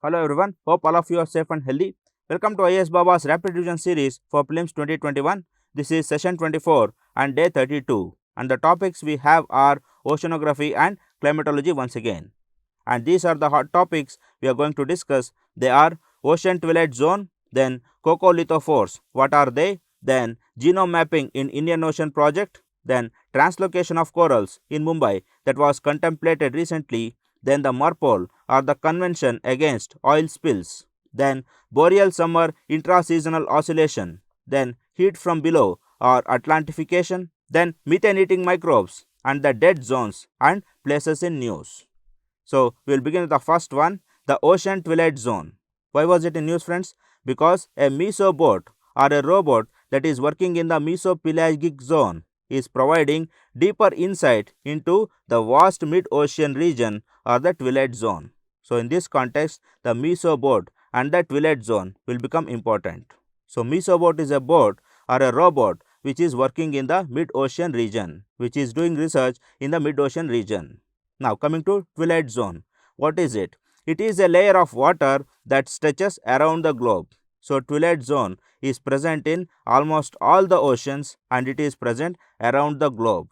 Hello everyone, hope all of you are safe and healthy. Welcome to IS Baba's Rapid Revision series for Prelims 2021. This is session 24 and day 32, and the topics we have are oceanography and climatology once again. And these are the hot topics we are going to discuss. They are ocean twilight zone, then coccolithophores, what are they, then genome mapping in Indian Ocean project, then translocation of corals in Mumbai that was contemplated recently, then the MARPOL or the Convention Against Oil Spills, then boreal summer intraseasonal oscillation, then heat from below or Atlantification, then methane eating microbes and the dead zones and places in news. So, we will begin with the first one, the ocean twilight zone. Why was it in news, friends? Because a mesobot or a robot that is working in the mesopelagic zone is providing deeper insight into the vast mid-ocean region or the twilight zone. So, in this context, the mesobot and the twilight zone will become important. So, mesobot is a bot or a robot which is working in the mid-ocean region, which is doing research in the mid-ocean region. Now, coming to twilight zone, what is it? It is a layer of water that stretches around the globe. So, twilight zone is present in almost all the oceans and it is present around the globe.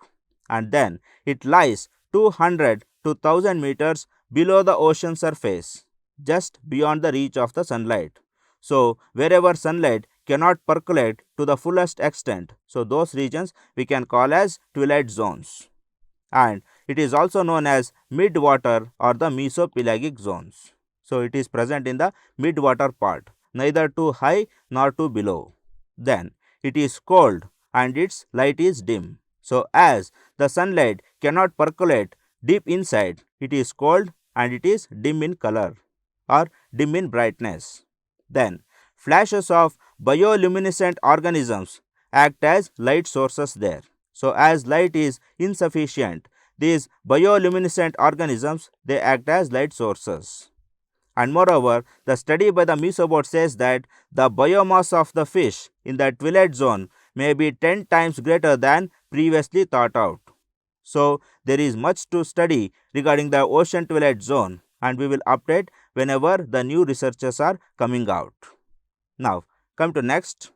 And then it lies 200 to 1000 meters below the ocean surface, just beyond the reach of the sunlight. So, wherever sunlight cannot percolate to the fullest extent, so those regions we can call as twilight zones. And it is also known as midwater or the mesopelagic zones. So, it is present in the midwater part, neither too high nor too below. Then it is cold and its light is dim. So, as the sunlight cannot percolate deep inside, it is cold and it is dim in color or dim in brightness. Then flashes of bioluminescent organisms act as light sources there. So, as light is insufficient, these bioluminescent organisms they act as light sources. And moreover, the study by the mesobot says that the biomass of the fish in the twilight zone may be 10 times greater than previously thought out. So, there is much to study regarding the ocean twilight zone and we will update whenever the new researches are coming out. Now, come to next,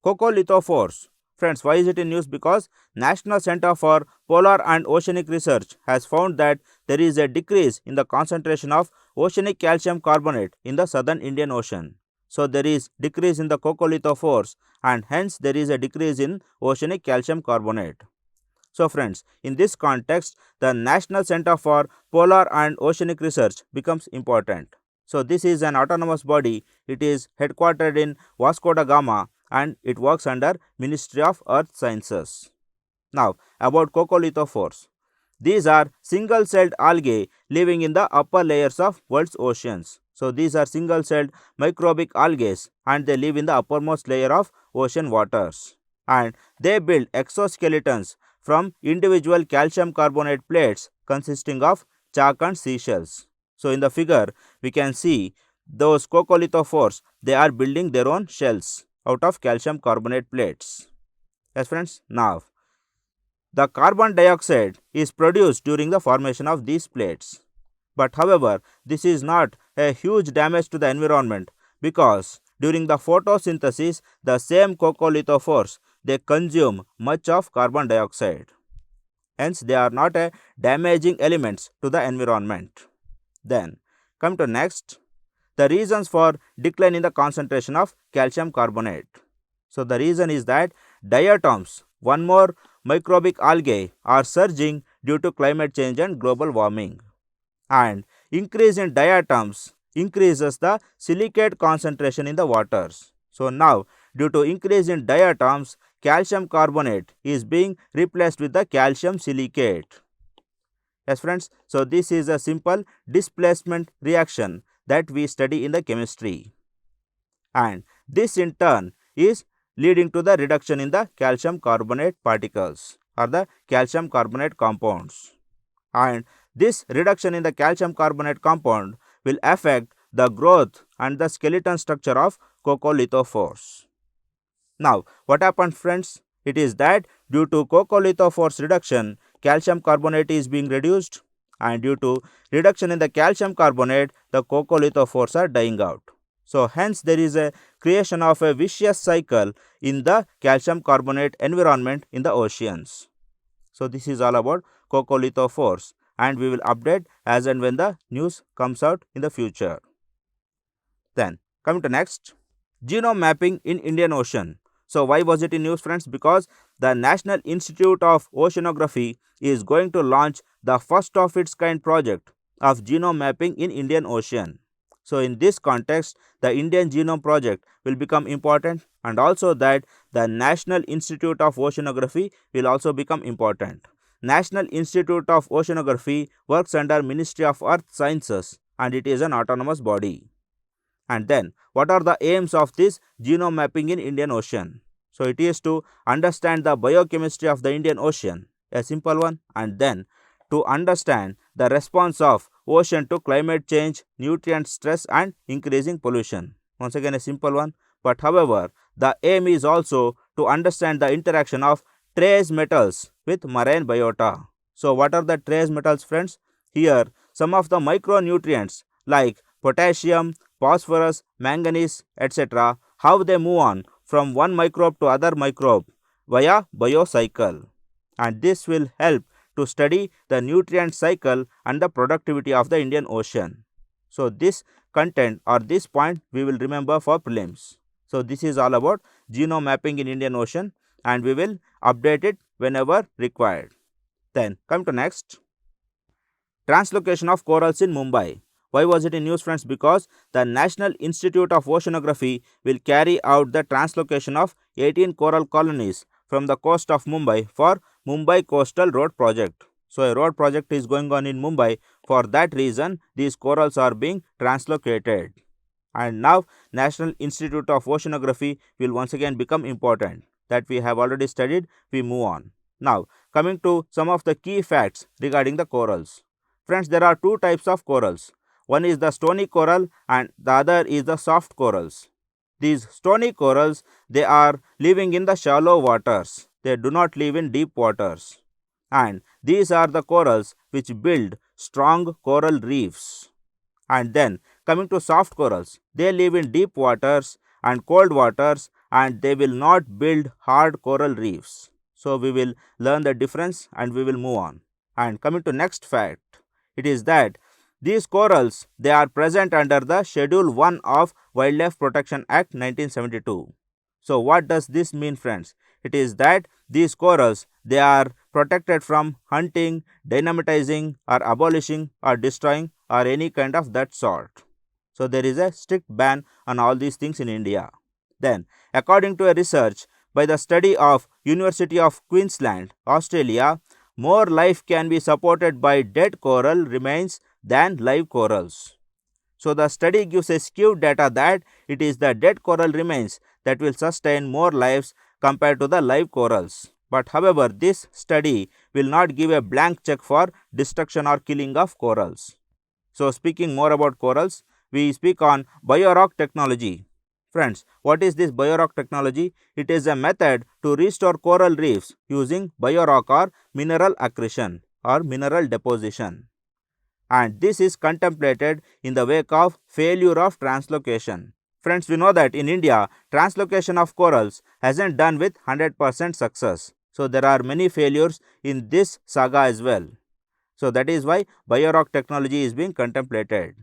coccolithophores. Friends, why is it in news? Because National Center for Polar and Oceanic Research has found that there is a decrease in the concentration of oceanic calcium carbonate in the southern Indian Ocean. So, there is decrease in the coccolithophores and hence there is a decrease in oceanic calcium carbonate. So, friends, in this context, the National Center for Polar and Oceanic Research becomes important. So, this is an autonomous body. It is headquartered in Vasco da Gama and it works under Ministry of Earth Sciences. Now, about coccolithophores. These are single-celled algae living in the upper layers of world's oceans. So, these are single-celled microbic algae and they live in the uppermost layer of ocean waters. And they build exoskeletons from individual calcium carbonate plates consisting of chalk and seashells. So, in the figure, we can see those coccolithophores, they are building their own shells out of calcium carbonate plates. Yes, friends, now the carbon dioxide is produced during the formation of these plates. But however, this is not a huge damage to the environment because during the photosynthesis, the same coccolithophores they consume much of carbon dioxide. Hence, they are not a damaging elements to the environment. Then, come to next, the reasons for decline in the concentration of calcium carbonate. So, the reason is that diatoms, one more microbic algae, are surging due to climate change and global warming. And increase in diatoms increases the silicate concentration in the waters. So, now due to increase in diatoms, calcium carbonate is being replaced with the calcium silicate. Yes, friends, so this is a simple displacement reaction that we study in the chemistry. And this in turn is leading to the reduction in the calcium carbonate particles or the calcium carbonate compounds. And this reduction in the calcium carbonate compound will affect the growth and the skeleton structure of coccolithophores. Now, what happens, friends? It is that due to coccolithophores reduction, calcium carbonate is being reduced and due to reduction in the calcium carbonate, the coccolithophores are dying out. So hence there is a creation of a vicious cycle in the calcium carbonate environment in the oceans. So this is all about coccolithophores, and we will update as and when the news comes out in the future. Then coming to next, genome mapping in Indian Ocean. So why was it in news, friends? Because the National Institute of Oceanography is going to launch the first of its kind project of genome mapping in Indian Ocean. So in this context, the Indian Genome Project will become important, and also that the National Institute of Oceanography will also become important. National Institute of Oceanography works under Ministry of Earth Sciences, and it is an autonomous body. And then what are the aims of this genome mapping in Indian Ocean? So it is to understand the biochemistry of the Indian Ocean, a simple one, and then to understand the response of ocean to climate change, nutrient stress and increasing pollution. Once again a simple one, but however the aim is also to understand the interaction of trace metals with marine biota. So what are the trace metals, friends? Here some of the micronutrients like potassium, phosphorus, manganese, etc., how they move on from one microbe to other microbe via biocycle, and this will help to study the nutrient cycle and the productivity of the Indian Ocean. So this content or this point we will remember for prelims. So this is all about genome mapping in Indian Ocean, and we will update it whenever required. Then come to next, translocation of corals in Mumbai. Why was it in news, friends? Because the National Institute of Oceanography will carry out the translocation of 18 coral colonies from the coast of Mumbai for Mumbai Coastal Road Project. So a road project is going on in Mumbai. For that reason, these corals are being translocated. And now National Institute of Oceanography will once again become important. That we have already studied, we move on. Now coming to some of the key facts regarding the corals. Friends, there are two types of corals. One is the stony coral and the other is the soft corals. These stony corals, they are living in the shallow waters. They do not live in deep waters. And these are the corals which build strong coral reefs. And then coming to soft corals, they live in deep waters and cold waters, and they will not build hard coral reefs. So we will learn the difference and we will move on. And coming to next fact, it is that these corals, they are present under the Schedule 1 of Wildlife Protection Act 1972. So what does this mean, friends? It is that these corals, they are protected from hunting, dynamitizing or abolishing or destroying or any kind of that sort. So there is a strict ban on all these things in India. Then according to a research by the study of University of Queensland, Australia, more life can be supported by dead coral remains than live corals. So the study gives a skewed data that it is the dead coral remains that will sustain more lives compared to the live corals. But however, this study will not give a blank check for destruction or killing of corals. So speaking more about corals, we speak on biorock technology. Friends, what is this biorock technology? It is a method to restore coral reefs using biorock or mineral accretion or mineral deposition. And this is contemplated in the wake of failure of translocation. Friends, we know that in India, translocation of corals hasn't done with 100% success. So there are many failures in this saga as well. So that is why biorock technology is being contemplated.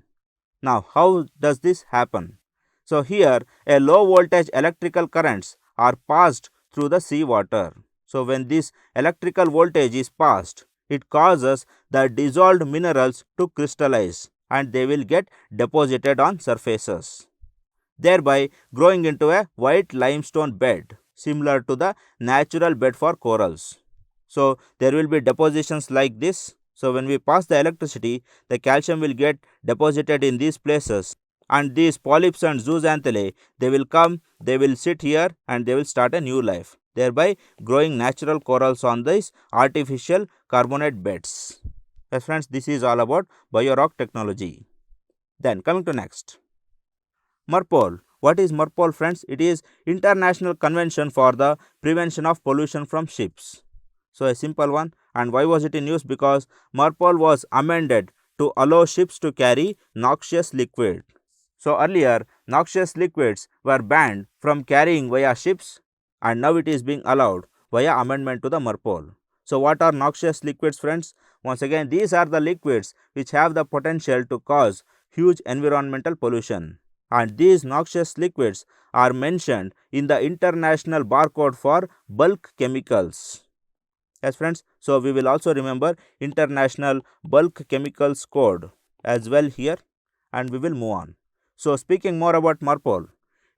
Now how does this happen? So here a low voltage electrical currents are passed through the sea water. So when this electrical voltage is passed, it causes the dissolved minerals to crystallize and they will get deposited on surfaces, thereby growing into a white limestone bed similar to the natural bed for corals. So there will be depositions like this. So when we pass the electricity, the calcium will get deposited in these places, and these polyps and zooxanthellae, they will come, they will sit here and they will start a new life, thereby growing natural corals on these artificial carbonate beds. Yes, friends, this is all about biorock technology. Then coming to next, MARPOL. What is MARPOL, friends? It is International Convention for the Prevention of Pollution from Ships. So a simple one. And why was it in use? Because MARPOL was amended to allow ships to carry noxious liquid. So earlier, noxious liquids were banned from carrying via ships, and now it is being allowed via amendment to the MARPOL. So what are noxious liquids, friends? Once again, these are the liquids which have the potential to cause huge environmental pollution, and these noxious liquids are mentioned in the international barcode for bulk chemicals. Yes, friends, so we will also remember international bulk chemicals code as well here, and we will move on. So speaking more about MARPOL,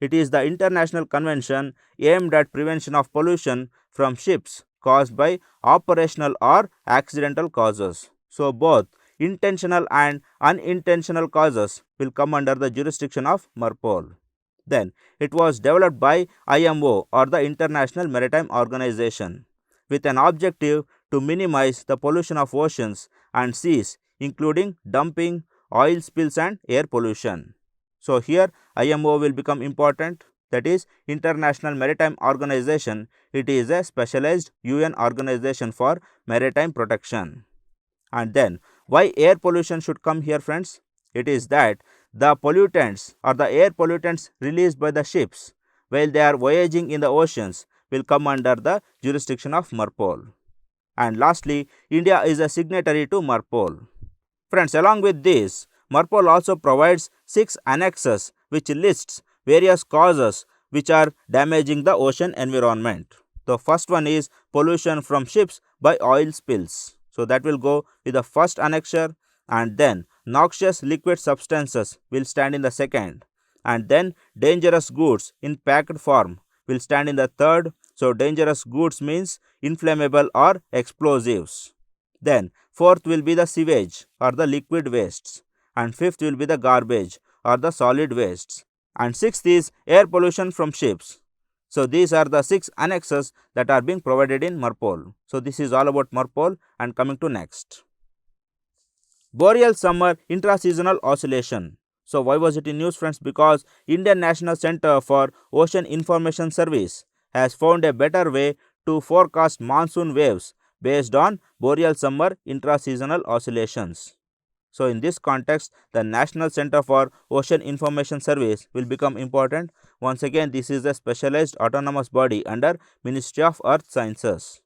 it is the international convention aimed at prevention of pollution from ships caused by operational or accidental causes. So both intentional and unintentional causes will come under the jurisdiction of MARPOL. Then it was developed by IMO, or the International Maritime Organization, with an objective to minimize the pollution of oceans and seas, including dumping, oil spills and air pollution. So here IMO will become important, that is International Maritime Organization. It is a specialized UN organization for maritime protection. And then why air pollution should come here, friends? It is that the pollutants or the air pollutants released by the ships while they are voyaging in the oceans will come under the jurisdiction of MARPOL. And lastly, India is a signatory to MARPOL. Friends, along with this, MARPOL also provides 6 annexes which lists various causes which are damaging the ocean environment. The first one is pollution from ships by oil spills. So that will go with the first annexure, and then noxious liquid substances will stand in the second, and then dangerous goods in packed form will stand in the third. So dangerous goods means inflammable or explosives. Then fourth will be the sewage or the liquid wastes, and fifth will be the garbage or the solid wastes, and sixth is air pollution from ships. So these are the 6 annexes that are being provided in MARPOL. So this is all about MARPOL. And coming to next, boreal summer intraseasonal oscillation. So why was it in use, friends? Because Indian National Center for Ocean Information Service has found a better way to forecast monsoon waves based on boreal summer intraseasonal oscillations. So in this context, the National Center for Ocean Information Service will become important. Once again, this is a specialized autonomous body under Ministry of Earth Sciences.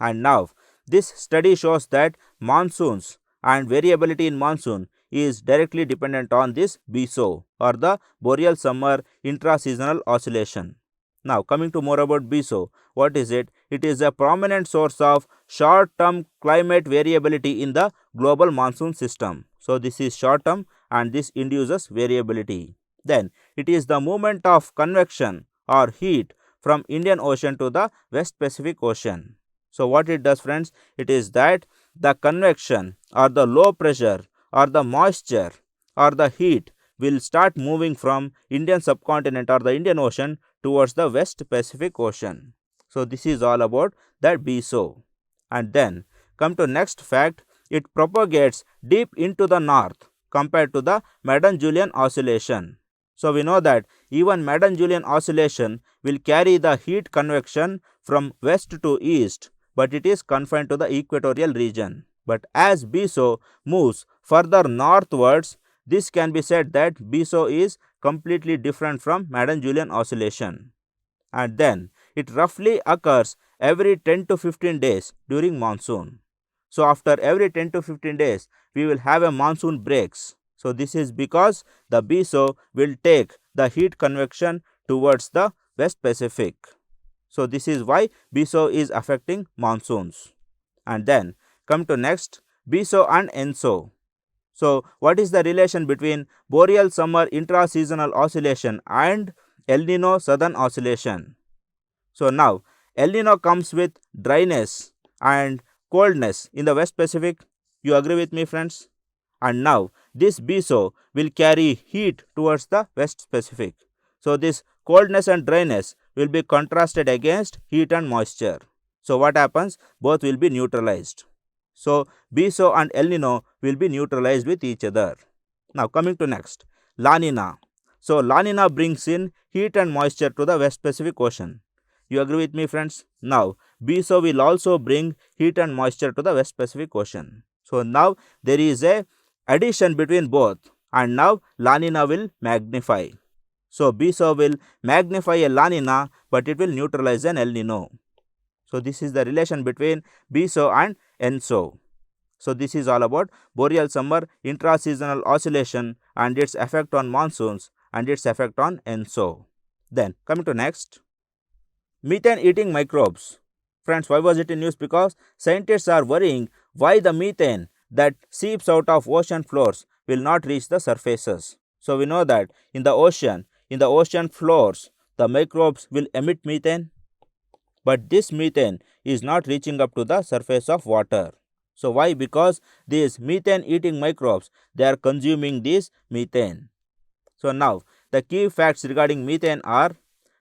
And now, this study shows that monsoons and variability in monsoon is directly dependent on this BSO, or the boreal summer intraseasonal oscillation. Now coming to more about BSO, what is it? It is a prominent source of short-term climate variability in the global monsoon system. So this is short-term and this induces variability. Then it is the movement of convection or heat from Indian Ocean to the West Pacific Ocean. So what it does, friends? It is that the convection or the low pressure or the moisture or the heat will start moving from Indian subcontinent or the Indian Ocean towards the West Pacific Ocean. So this is all about that BSO. And then come to next fact, it propagates deep into the north compared to the Madden-Julian oscillation. So we know that even Madden-Julian oscillation will carry the heat convection from west to east, but it is confined to the equatorial region. But as BSO moves further northwards, this can be said that BSO is completely different from Madden-Julian oscillation. And then it roughly occurs every 10 to 15 days during monsoon. So after every 10 to 15 days, we will have a monsoon breaks. So this is because the BSO will take the heat convection towards the West Pacific. So this is why BSO is affecting monsoons. And then come to next, BSO and ENSO. So what is the relation between boreal summer intraseasonal oscillation and El Nino southern oscillation? So now El Nino comes with dryness and coldness in the West Pacific. You agree with me, friends? And now this BSO will carry heat towards the West Pacific. So this coldness and dryness will be contrasted against heat and moisture. So what happens? Both will be neutralized. So BSO and El Nino will be neutralized with each other. Now coming to next, La Nina. So La Nina brings in heat and moisture to the West Pacific Ocean. You agree with me, friends? Now BSO will also bring heat and moisture to the West Pacific Ocean. So now there is a addition between both, and now La Nina will magnify. So BSO will magnify a La Nina, but it will neutralize an El Nino. So this is the relation between BSO and ENSO. So this is all about boreal summer intra-seasonal oscillation and its effect on monsoons and its effect on ENSO. Then coming to next, methane eating microbes. Friends, why was it in news? Because scientists are worrying why the methane that seeps out of ocean floors will not reach the surfaces. So we know that in the ocean floors, the microbes will emit methane, but this methane is not reaching up to the surface of water. So why? Because these methane eating microbes, they are consuming this methane. So now the key facts regarding methane are,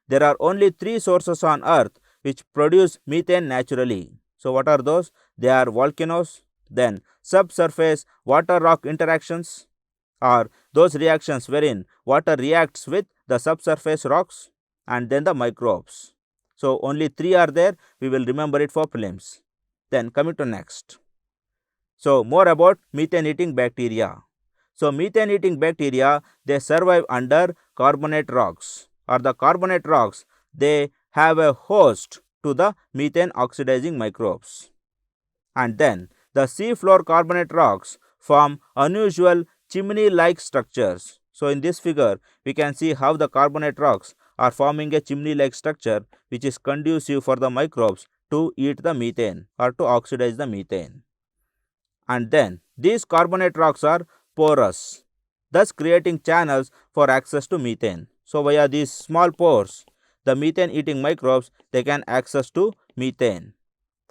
there are only 3 sources on earth which produce methane naturally. So what are those? They are volcanoes, then subsurface water rock interactions, or those reactions wherein water reacts with the subsurface rocks, and then the microbes. So only 3 are there, we will remember it for prelims. Then coming to next. So more about methane eating bacteria. So methane eating bacteria, they survive under carbonate rocks, or the carbonate rocks, they have a host to the methane oxidizing microbes. And then the seafloor carbonate rocks form unusual chimney-like structures. So in this figure, we can see how the carbonate rocks are forming a chimney-like structure which is conducive for the microbes to eat the methane or to oxidize the methane. And then these carbonate rocks are porous, thus creating channels for access to methane. So via these small pores, the methane eating microbes, they can access to methane.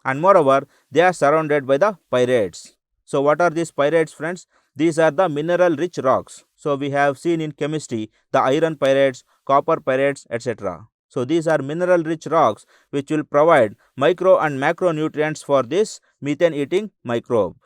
And moreover, they are surrounded by the pyrites. So what are these pyrites, friends? These are the mineral rich rocks. So we have seen in chemistry the iron pyrites, copper pyrites, etc. So these are mineral rich rocks which will provide micro and macronutrients for this methane eating microbe.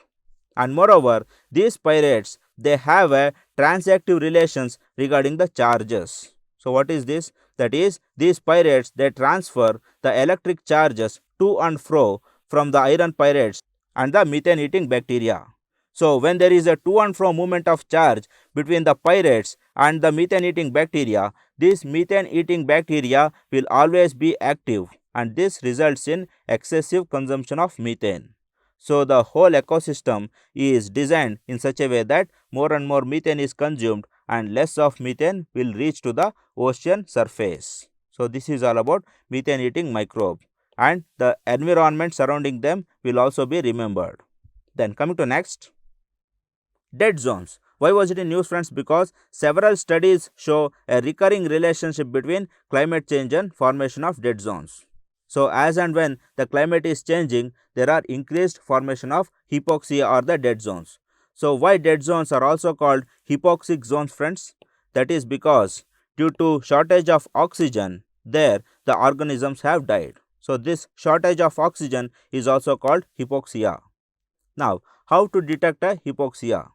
And moreover, these pyrites, they have a transactive relations regarding the charges. So what is this? That is, these pyrites, they transfer the electric charges to and fro from the iron pyrites and the methane eating bacteria. So when there is a to and fro movement of charge between the pyrites and the methane eating bacteria, this methane eating bacteria will always be active, and this results in excessive consumption of methane. So the whole ecosystem is designed in such a way that more and more methane is consumed and less of methane will reach to the ocean surface. So this is all about methane eating microbe, and the environment surrounding them will also be remembered. Then coming to next, dead zones. Why was it in news, friends? Because several studies show a recurring relationship between climate change and formation of dead zones. So as and when the climate is changing, there are increased formation of hypoxia or the dead zones. So why dead zones are also called hypoxic zones, friends? That is because due to shortage of oxygen, there the organisms have died. So this shortage of oxygen is also called hypoxia. Now, how to detect a hypoxia?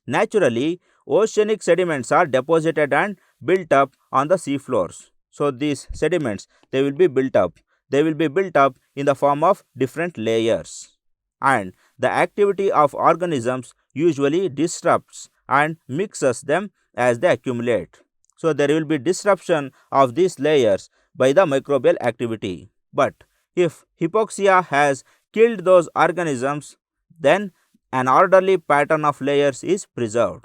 Naturally, oceanic sediments are deposited and built up on the seafloors. So these sediments, they will be built up. They will be built up in the form of different layers, and the activity of organisms usually disrupts and mixes them as they accumulate. So there will be disruption of these layers by the microbial activity. But if hypoxia has killed those organisms, then an orderly pattern of layers is preserved.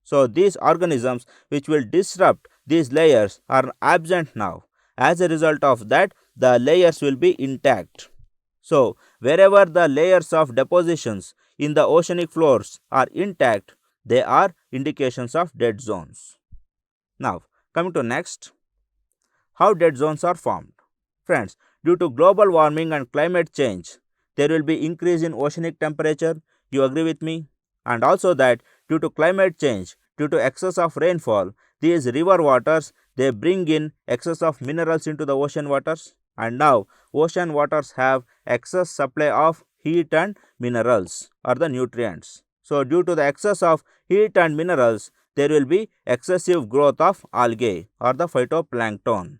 So these organisms which will disrupt these layers are absent now. As a result of that, the layers will be intact. So wherever the layers of depositions in the oceanic floors are intact, they are indications of dead zones. Now coming to next, how dead zones are formed. Friends, due to global warming and climate change, there will be increase in oceanic temperature. You agree with me? And also that due to climate change, due to excess of rainfall, these river waters, they bring in excess of minerals into the ocean waters, and now ocean waters have excess supply of heat and minerals or the nutrients. So due to the excess of heat and minerals, there will be excessive growth of algae or the phytoplankton,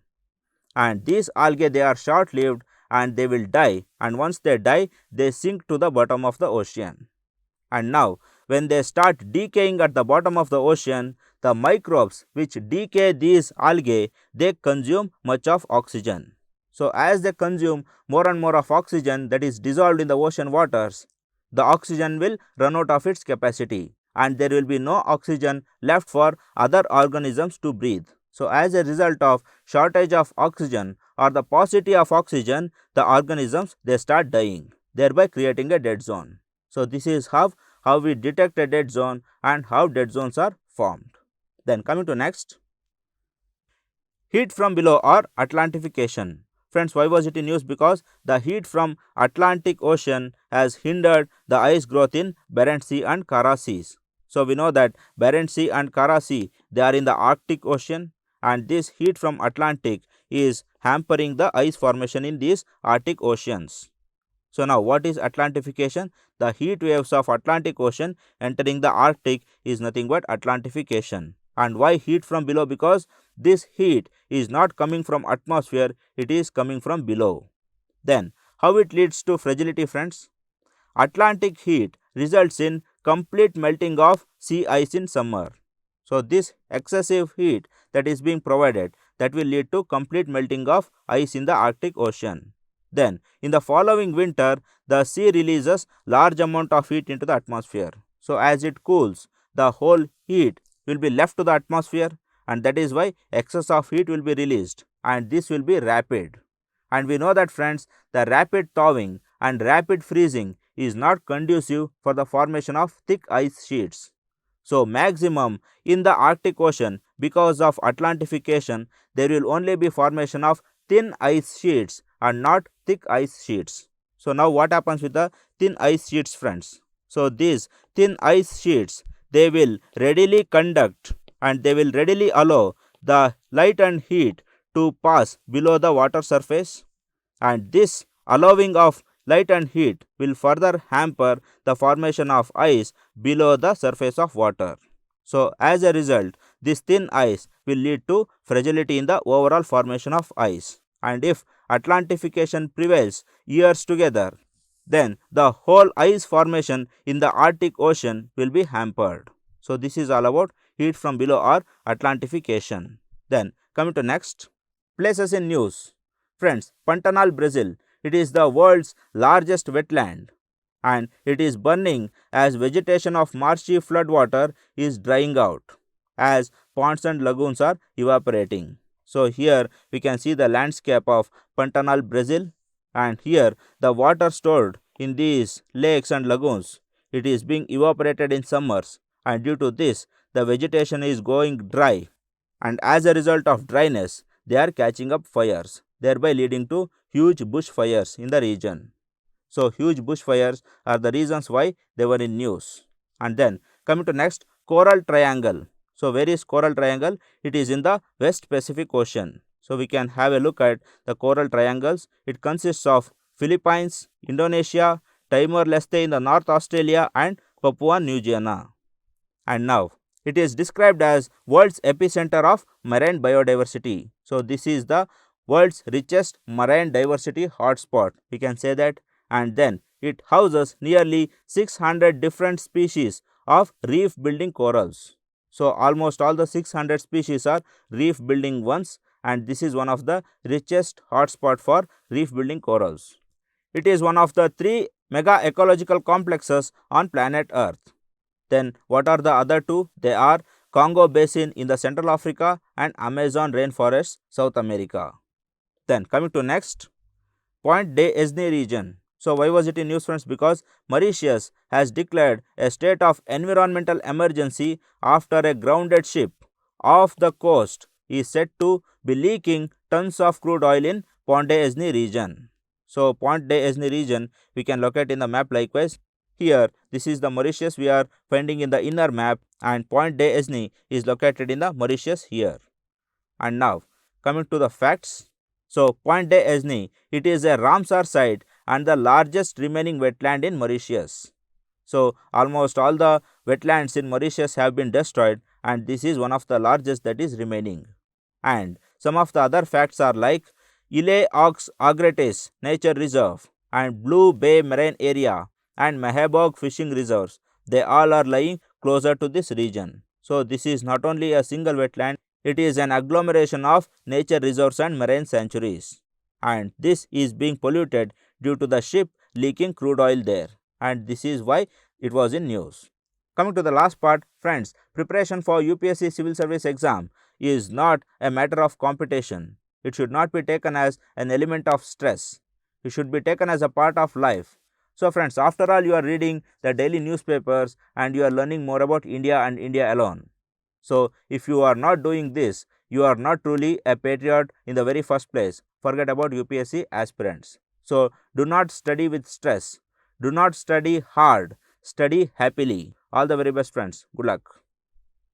and these algae, they are short lived and they will die, and once they die, they sink to the bottom of the ocean. And now, when they start decaying at the bottom of the ocean, the microbes which decay these algae, they consume much of oxygen. So, as they consume more and more of oxygen that is dissolved in the ocean waters, the oxygen will run out of its capacity and there will be no oxygen left for other organisms to breathe. So, as a result of shortage of oxygen or the paucity of oxygen, the organisms they start dying, thereby creating a dead zone. So, this is how we detect a dead zone and how dead zones are formed. Then coming to next, heat from below or Atlantification. Friends, why was it in news? Because the heat from Atlantic Ocean has hindered the ice growth in Barents Sea and Kara Seas. So, we know that Barents Sea and Kara Sea, they are in the Arctic Ocean, and this heat from Atlantic is hampering the ice formation in these Arctic Oceans. So, now what is Atlantification? The heat waves of Atlantic Ocean entering the Arctic is nothing but Atlantification. And why heat from below? Because this heat is not coming from atmosphere, it is coming from below. Then, how it leads to fragility, friends? Atlantic heat results in complete melting of sea ice in summer. So, this excessive heat that is being provided, that will lead to complete melting of ice in the Arctic Ocean. Then, in the following winter, the sea releases large amount of heat into the atmosphere. So, as it cools, the whole heat will be left to the atmosphere, and that is why excess of heat will be released, and this will be rapid. And we know that, friends, the rapid thawing and rapid freezing is not conducive for the formation of thick ice sheets. So, maximum in the Arctic Ocean, because of Atlantification, there will only be formation of thin ice sheets and not thick ice sheets. So, now what happens with the thin ice sheets, friends? So, these thin ice sheets, they will readily conduct and they will readily allow the light and heat to pass below the water surface, and this allowing of light and heat will further hamper the formation of ice below the surface of water. So, as a result, this thin ice will lead to fragility in the overall formation of ice, and if Atlantification prevails years together, then the whole ice formation in the Arctic Ocean will be hampered. So, this is all about heat from below or Atlantification. Then coming to next, places in news. Friends, Pantanal, Brazil, it is the world's largest wetland and it is burning as vegetation of marshy floodwater is drying out as ponds and lagoons are evaporating. So, here we can see the landscape of Pantanal, Brazil, and here the water stored in these lakes and lagoons, it is being evaporated in summers, and due to this the vegetation is going dry, and as a result of dryness they are catching up fires, thereby leading to huge bush fires in the region. So, huge bush fires are the reasons why they were in news. And then coming to next, Coral Triangle. So, where is Coral Triangle? It is in the West Pacific Ocean. So, we can have a look at the coral triangles. It consists of Philippines, Indonesia, Timor-Leste in the North Australia and Papua New Guinea. And now, it is described as world's epicenter of marine biodiversity. So, this is the world's richest marine diversity hotspot, we can say that, and then it houses nearly 600 different species of reef building corals. So, almost all the 600 species are reef building ones, and this is one of the richest hotspot for reef building corals. It is one of the 3 mega ecological complexes on planet Earth. Then what are the other 2? They are Congo Basin in the Central Africa and Amazon rainforest, South America. Then coming to next, Point d'Esne region. So, why was it in news, friends? Because Mauritius has declared a state of environmental emergency after a grounded ship off the coast is said to be leaking tons of crude oil in Point d'Esne region. So, Point d'Esne region we can locate in the map likewise. Here, this is the Mauritius we are finding in the inner map, and Point d'Esne is located in the Mauritius here. And now, coming to the facts. So, Point d'Esne, it is a Ramsar site and the largest remaining wetland in Mauritius. So, almost all the wetlands in Mauritius have been destroyed, and this is one of the largest that is remaining. And some of the other facts are like Ile aux Agretes Nature Reserve and Blue Bay Marine Area and Mahabog Fishing Reserves, they all are lying closer to this region. So, this is not only a single wetland, it is an agglomeration of nature reserves and marine sanctuaries, and this is being polluted due to the ship leaking crude oil there, and this is why it was in news. Coming to the last part, friends, preparation for UPSC civil service exam is not a matter of competition. It should not be taken as an element of stress. It should be taken as a part of life. So friends, after all, you are reading the daily newspapers and you are learning more about India and India alone. So if you are not doing this, you are not truly a patriot in the very first place. Forget about UPSC aspirants. So do not study with stress. Do not study hard. Study happily. All the very best, friends. Good luck.